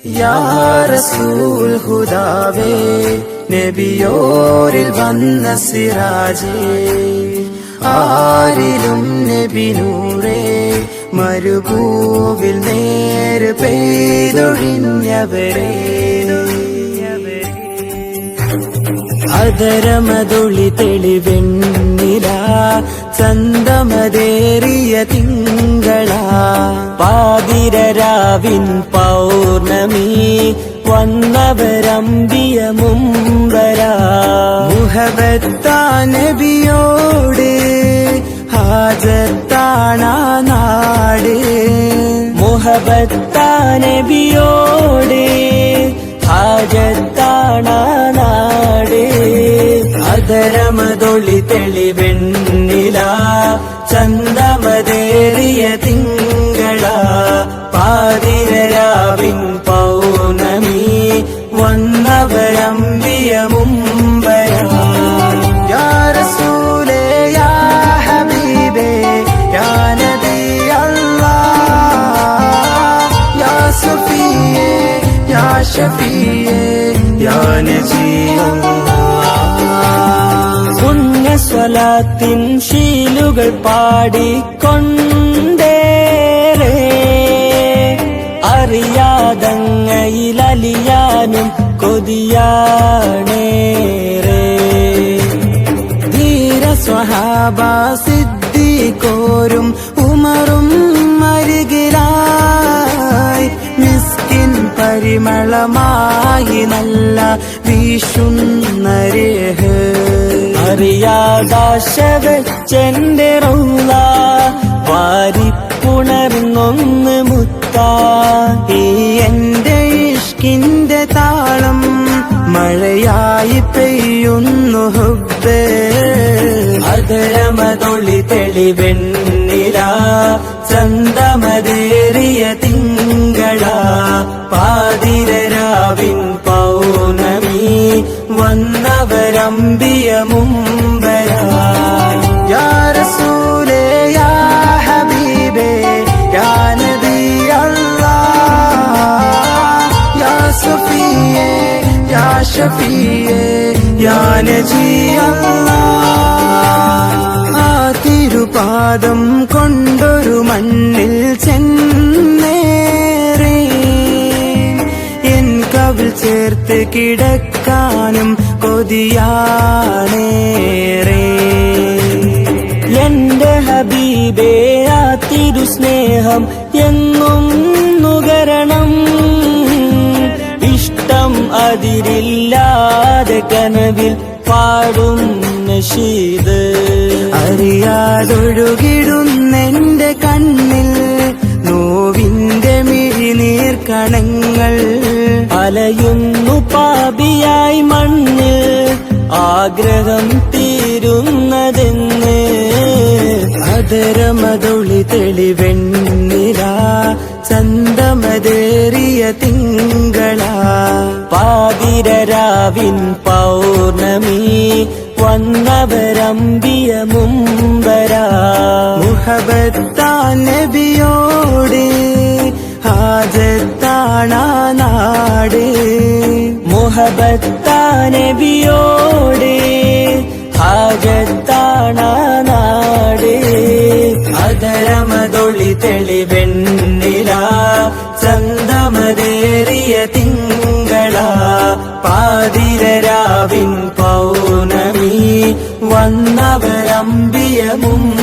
യാ റസൂൽ ഹുദാവേ നബിയോരിൽ വന്ന സിറാജേ, ആരിലും നബി നൂറേ മരുഭൂവിൽ നേര് പെയ്തൊഴിഞ്ഞവരേ. അതരമതൊളി തെളിവെണ്ണില ചന്തമതേറിയ തിങ്കള, പാതിരരാവിൻ പൗർണമി വന്നവരമ്പിയ മുമ്പര. മുഹബത്താ നബിയോട് ഹാജത്താണാ നാട്, മുഹബത്താ നബിയോട് ഹാജത്താണാ നാട്. അതരമതൊളി തെളിവെണ്ണില ചന്തമതേറിയ തിങ്കള, പാതിരരാവിൻ പൗർണമി വന്നവരമ്പിയ മുമ്പര. യാ റസൂലേ യാ ഹബീബേ യാ നബി അല്ലാഹ്, യാ സഫിയേ യാ ഷഫിയേ യാ നജീ അല്ലാഹ്. പുണ്യസ്വലാത്തിൻ ശീലുകൾ പാടിക്കൊണ്ടേറെ, അറിയാതങ്ങയിലലിയാനും കൊതിയാണേറെ. ധീര സ്വഹാബ സിദ്ദീഖോരും ഉമറും അരികിലായി, മിസ്കിൻ പരിമളമായി നല്ല വീശുന്ന രേഹ്. അറിയാദാശ വെച്ചെന്റെ റൗള വാരിപ്പുണർന്നൊന്ന് മുത്താ, ഈ എന്റെ ഇഷ്കിന്റെ താളം മഴയായി പെയ്യുന്നു ഹുബ്ബേ. അതരമതൊളി തെളിവെണ്ണില ചന്തമതേറിയ തിങ്കള, പാതിരരാവിൻ പൗർണമി വന്നവരമ്പിയ മുമ്പര. യാ റസൂലേ യാ ഹബീബേ യാ നബി അല്ലാഹ്, യാ സഫിയേ യാ ഷഫിയേ യാ നജീ അല്ലാഹ്. ആ തിരുപാദം കൊണ്ടൊരു മണ്ണിൽ ചെന്നേറെ, എൻ കവിൾ ചേർത്ത് കിടക്കാനും കൊതിയാണേറെ. എന്റെ ഹബീബേ ആ തിരുസ്നേഹം എന്നും നുകരണം, ഇഷ്ടം അതിരില്ലാതെ കനവിൽ പാടും നശീദ്. അറിയാതൊഴുകിടുന്നെന്റെ കണ്ണിൽ നോവിന്റെ മിഴിനീർക്കണങ്ങൾ, അലയുന്നു പാപിയായി മണ്ണിൽ ആഗ്രഹം തീരുന്നതെന്ന്. അതരമതൊളി തെളിവെണ്ണില ചന്തമതേറിയ തിങ്കള, പാതിരരാവിൻ പൗർണമി വന്നവരമ്പിയ മുമ്പര. മുഹബത്താ നബിയോട് ഹാജത്താണാ നാട്, മുഹബത്താ നബിയോട് ഹാജത്താണാ നാട്. അതരമതൊളി തെളിവെണ്ണില ചന്തമതേറിയ തിങ്കള, പാതിരരാവിൻ പൗർണമി വന്നവരമ്പിയ മുമ്പര.